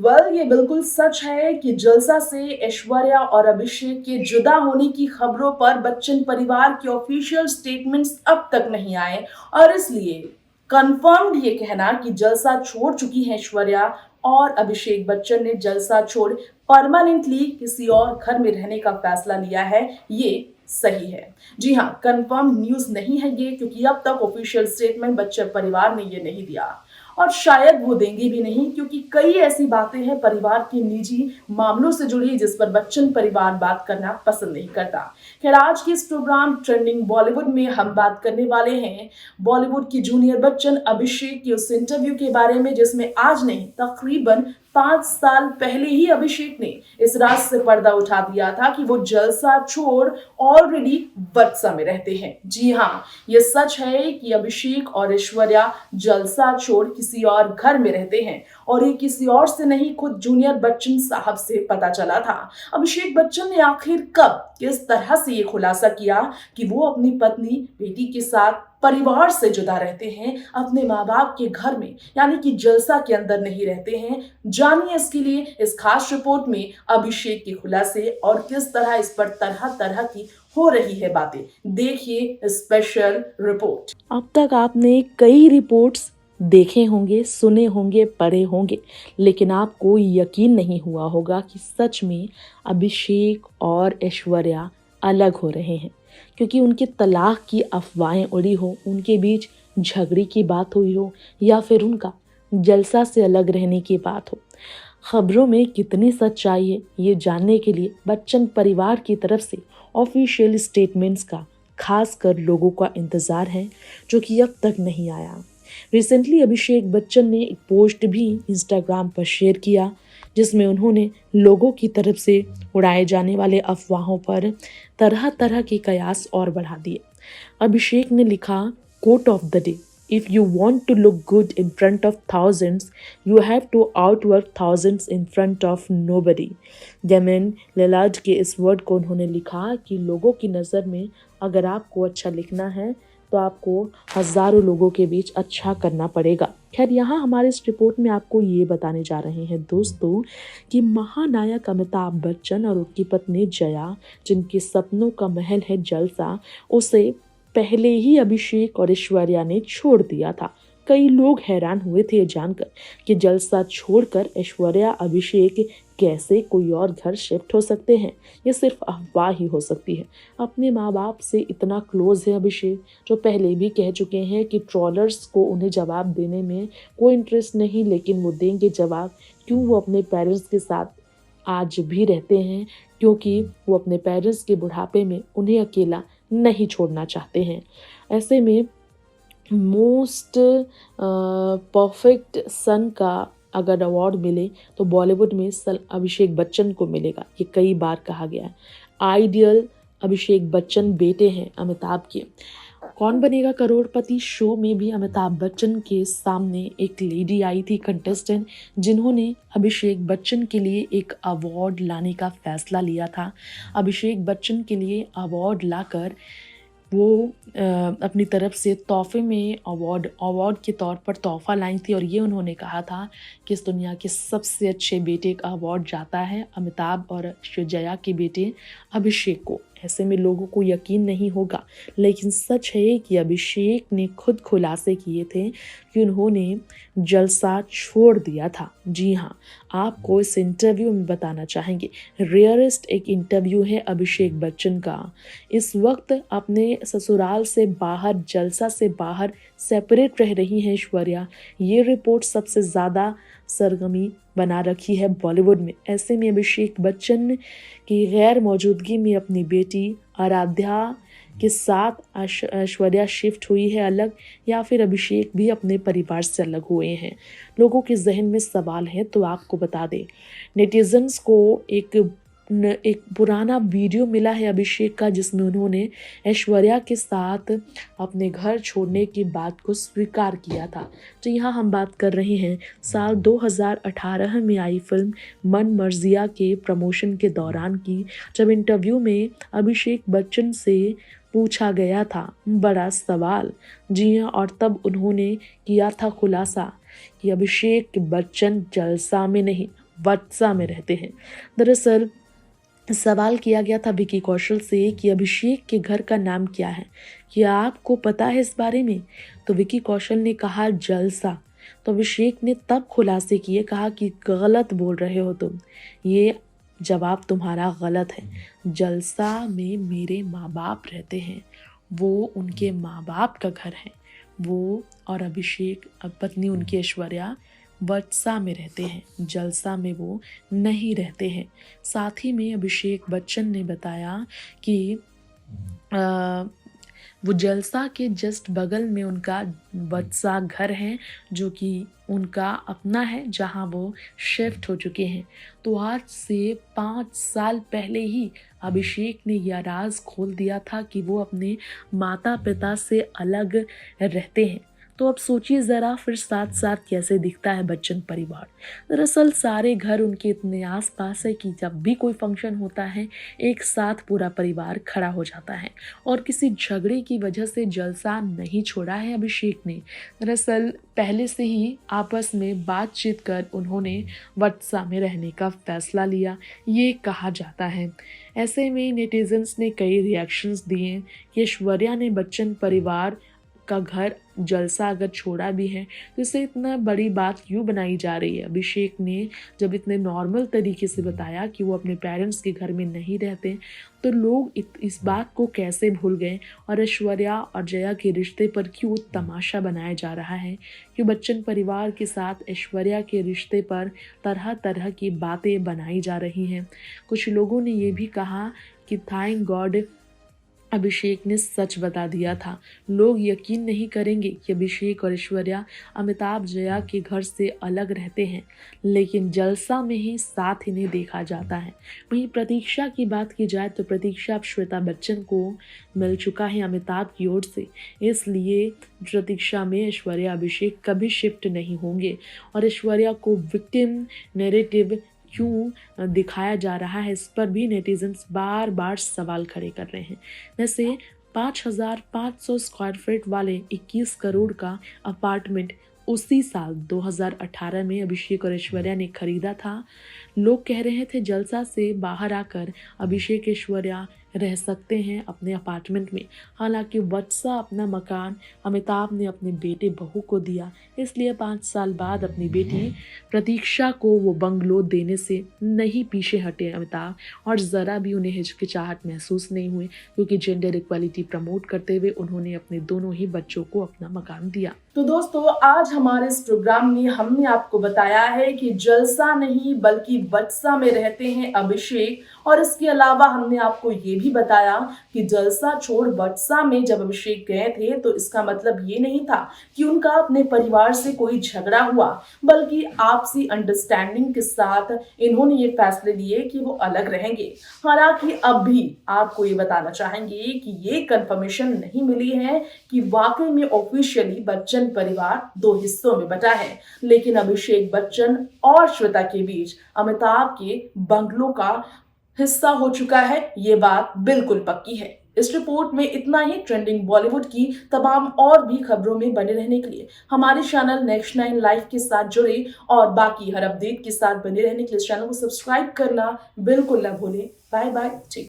ये बिल्कुल सच है कि जलसा से ऐश्वर्या और अभिषेक के जुदा होने की खबरों पर बच्चन परिवार के ऑफिशियल स्टेटमेंट्स अब तक नहीं आए और इसलिए कंफर्म्ड ये कहना कि जलसा छोड़ चुकी है ऐश्वर्या और अभिषेक बच्चन ने जलसा छोड़ परमानेंटली किसी और घर में रहने का फैसला लिया है, ये सही है। जी हाँ, कंफर्म न्यूज नहीं है ये, क्योंकि अब तक ऑफिशियल स्टेटमेंट बच्चन परिवार ने ये नहीं दिया और शायद वो देंगे भी नहीं, क्योंकि कई ऐसी बातें हैं परिवार के निजी मामलों से जुड़ी जिस पर बच्चन परिवार बात करना पसंद नहीं करता। खैर, आज की इस प्रोग्राम ट्रेंडिंग बॉलीवुड में हम बात करने वाले हैं बॉलीवुड की जूनियर बच्चन अभिषेक की उस इंटरव्यू के बारे में जिसमें आज नहीं तकरीबन 5 साल पहले ही अभिषेक ने इस राज से पर्दा उठा दिया था कि वो जलसा छोड़ ऑलरेडी वर्सा में रहते हैं। जी हाँ, ये सच है कि अभिषेक और ऐश्वर्या जलसा छोड़ किसी और घर में रहते हैं और ये किसी और से नहीं, खुद जूनियर बच्चन साहब से पता चला था। अभिषेक बच्चन ने आखिर कब किस तरह से ये खुलासा किया कि वो अपनी पत्नी बेटी के साथ परिवार से जुदा रहते हैं, अपने माँ बाप के घर में यानी कि जलसा के अंदर नहीं रहते हैं। जानिए इसके लिए इस खास रिपोर्ट में अभिषेक के खुलासे और किस तरह इस पर तरह तरह की हो रही है बातें। देखिए स्पेशल रिपोर्ट। अब तक आपने कई रिपोर्ट्स देखे होंगे, सुने होंगे, पढ़े होंगे, लेकिन आपको यकीन नहीं हुआ होगा कि सच में अभिषेक और ऐश्वर्या अलग हो रहे हैं, क्योंकि उनके तलाक की अफवाहें उड़ी हो, उनके बीच झगड़े की बात हुई हो या फिर उनका जलसा से अलग रहने की बात हो। खबरों में कितनी सच्चाई है ये जानने के लिए बच्चन परिवार की तरफ से ऑफिशियल स्टेटमेंट्स का खासकर लोगों का इंतज़ार है, जो कि अब तक नहीं आया। रिसेंटली अभिषेक बच्चन ने एक पोस्ट भी इंस्टाग्राम पर शेयर किया जिसमें उन्होंने लोगों की तरफ से उड़ाए जाने वाले अफवाहों पर तरह तरह के कयास और बढ़ा दिए। अभिषेक ने लिखा, quote of the day, if you want to look good in front of thousands you have to outwork thousands in front of nobody. Damian Lillard के इस वर्ड को उन्होंने लिखा कि लोगों की नज़र में अगर आपको अच्छा लिखना है तो आपको हज़ारों लोगों के बीच अच्छा करना पड़ेगा। खैर, यहाँ हमारे इस रिपोर्ट में आपको ये बताने जा रहे हैं दोस्तों कि महानायक अमिताभ बच्चन और उनकी पत्नी जया, जिनके सपनों का महल है जलसा, उसे पहले ही अभिषेक और ऐश्वर्या ने छोड़ दिया था। कई लोग हैरान हुए थे ये जानकर कि जलसा छोड़कर ऐश्वर्या अभिषेक कैसे कोई और घर शिफ्ट हो सकते हैं। ये सिर्फ अफवाह ही हो सकती है। अपने माँ बाप से इतना क्लोज है अभिषेक, जो पहले भी कह चुके हैं कि ट्रोलर्स को उन्हें जवाब देने में कोई इंटरेस्ट नहीं, लेकिन वो देंगे जवाब क्यों वो अपने पेरेंट्स के साथ आज भी रहते हैं, क्योंकि वो अपने पेरेंट्स के बुढ़ापे में उन्हें अकेला नहीं छोड़ना चाहते हैं। ऐसे में मोस्ट परफेक्ट सन का अगर अवार्ड मिले तो बॉलीवुड में अभिषेक बच्चन को मिलेगा। ये कई बार कहा गया है। आइडियल अभिषेक बच्चन बेटे हैं अमिताभ के। कौन बनेगा करोड़पति शो में भी अमिताभ बच्चन के सामने एक लेडी आई थी कंटेस्टेंट, जिन्होंने अभिषेक बच्चन के लिए एक अवार्ड लाने का फैसला लिया था। अभिषेक बच्चन के लिए अवार्ड लाकर वो अपनी तरफ से तोहफे में अवार्ड के तौर पर तोहफा लाई थी और ये उन्होंने कहा था कि इस दुनिया के सबसे अच्छे बेटे का अवार्ड जाता है अमिताभ और जया के बेटे अभिषेक को। ऐसे में लोगों को यकीन नहीं होगा, लेकिन सच है कि अभिषेक ने खुद खुलासे किए थे कि उन्होंने जलसा छोड़ दिया था। जी हाँ, आपको इस इंटरव्यू में बताना चाहेंगे, रेयरेस्ट एक इंटरव्यू है अभिषेक बच्चन का। इस वक्त अपने ससुराल से बाहर, जलसा से बाहर सेपरेट रह रही हैं ऐश्वर्या। ये रिपोर्ट सबसे ज़्यादा सरगर्मी बना रखी है बॉलीवुड में। ऐसे में अभिषेक बच्चन की गैर मौजूदगी में अपनी बेटी आराध्या के साथ ऐश्वर्या शिफ्ट हुई है अलग, या फिर अभिषेक भी अपने परिवार से अलग हुए हैं। लोगों के जहन में सवाल है, तो आपको बता दें, नेटिजन्स को एक पुराना वीडियो मिला है अभिषेक का, जिसमें उन्होंने ऐश्वर्या के साथ अपने घर छोड़ने की बात को स्वीकार किया था। तो यहाँ हम बात कर रहे हैं साल 2018 में आई फिल्म मन मर्जिया के प्रमोशन के दौरान की, जब इंटरव्यू में अभिषेक बच्चन से पूछा गया था बड़ा सवाल। जी हाँ, और तब उन्होंने किया था खुलासा कि अभिषेक बच्चन जलसा में नहीं, वत्सा में रहते हैं। दरअसल सवाल किया गया था विकी कौशल से कि अभिषेक के घर का नाम क्या है, क्या आपको पता है इस बारे में? तो विकी कौशल ने कहा जलसा। तो अभिषेक ने तब खुलासे किए, कहा कि गलत बोल रहे हो तुम, ये जवाब तुम्हारा गलत है। जलसा में मेरे माँ बाप रहते हैं, वो उनके माँ बाप का घर है। वो और अभिषेक पत्नी उनकी ऐश्वर्या वत्सा में रहते हैं, जलसा में वो नहीं रहते हैं। साथ ही में अभिषेक बच्चन ने बताया कि वो जलसा के जस्ट बगल में उनका वत्सा घर है, जो कि उनका अपना है, जहां वो शिफ्ट हो चुके हैं। तो आज से 5 साल पहले ही अभिषेक ने यह राज खोल दिया था कि वो अपने माता पिता से अलग रहते हैं। तो अब सोचिए ज़रा फिर साथ साथ कैसे दिखता है बच्चन परिवार। दरअसल सारे घर उनके इतने आसपास है कि जब भी कोई फंक्शन होता है एक साथ पूरा परिवार खड़ा हो जाता है। और किसी झगड़े की वजह से जलसा नहीं छोड़ा है अभिषेक ने। दरअसल पहले से ही आपस में बातचीत कर उन्होंने वत्सा में रहने का फैसला लिया, ये कहा जाता है। ऐसे में नेटिजन्स ने कई रिएक्शंस दिए कि ऐश्वर्या ने बच्चन परिवार का घर जलसा अगर छोड़ा भी है तो इसे इतना बड़ी बात क्यों बनाई जा रही है। अभिषेक ने जब इतने नॉर्मल तरीके से बताया कि वो अपने पेरेंट्स के घर में नहीं रहते, तो लोग इस बात को कैसे भूल गए और ऐश्वर्या और जया के रिश्ते पर क्यों तमाशा बनाया जा रहा है, कि बच्चन परिवार के साथ ऐश्वर्या के रिश्ते पर तरह तरह की बातें बनाई जा रही हैं। कुछ लोगों ने ये भी कहा कि थैंक गॉड अभिषेक ने सच बता दिया था। लोग यकीन नहीं करेंगे कि अभिषेक और ऐश्वर्या अमिताभ जया के घर से अलग रहते हैं, लेकिन जलसा में ही साथ इन्हें देखा जाता है। वहीं प्रतीक्षा की बात की जाए तो प्रतीक्षा अब श्वेता बच्चन को मिल चुका है अमिताभ की ओर से, इसलिए प्रतीक्षा में ऐश्वर्या अभिषेक कभी शिफ्ट नहीं होंगे। और ऐश्वर्या को विक्टिम नैरेटिव क्यों दिखाया जा रहा है, इस पर भी नेटिजन्स बार बार सवाल खड़े कर रहे हैं। वैसे 5,500 स्क्वायर फीट वाले 21 करोड़ का अपार्टमेंट उसी साल 2018 में अभिषेक और ऐश्वर्या ने खरीदा था। लोग कह रहे थे जलसा से बाहर आकर अभिषेक ऐश्वर्या रह सकते हैं अपने अपार्टमेंट में। हालांकि वत्सा अपना मकान अमिताभ ने अपने बेटे बहू को दिया, इसलिए 5 साल बाद अपनी बेटी प्रतीक्षा को वो बंगलो देने से नहीं पीछे हटे अमिताभ, और ज़रा भी उन्हें हिचकिचाहट महसूस नहीं हुई, क्योंकि जेंडर इक्वालिटी प्रमोट करते हुए उन्होंने अपने दोनों ही बच्चों को अपना मकान दिया। तो दोस्तों आज हमारे इस प्रोग्राम में हमने आपको बताया है कि जलसा नहीं बल्कि वत्सा में रहते हैं अभिषेक, और इसके अलावा हमने आपको ये भी बताया कि जलसा छोड़ वत्सा में जब अभिषेक गए थे तो इसका मतलब ये नहीं था कि उनका अपने परिवार से कोई झगड़ा हुआ, बल्कि आपसी अंडरस्टैंडिंग के साथ इन्होंने ये फैसले लिए कि वो अलग रहेंगे। हालांकि अब भी आपको ये बताना चाहेंगे कि ये कंफर्मेशन नहीं मिली है कि वाकई में ऑफिशियली बच्चन परिवार 2 हिस्सों में बटा है, लेकिन अभिषेक बच्चन और श्वेता के बीच अमिताभ के बंगलों का हिस्सा हो चुका है, ये बात बिल्कुल पक्की है। इस रिपोर्ट में इतना ही। ट्रेंडिंग बॉलीवुड की तमाम और भी खबरों में बने रहने के लिए हमारे चैनल नेक्स्ट 9 लाइव के साथ जुड़े और बाकी हर अपडेट के साथ बने रहने के लिए इस चैनल को सब्सक्राइब करना बिल्कुल न भूलें। Bye bye.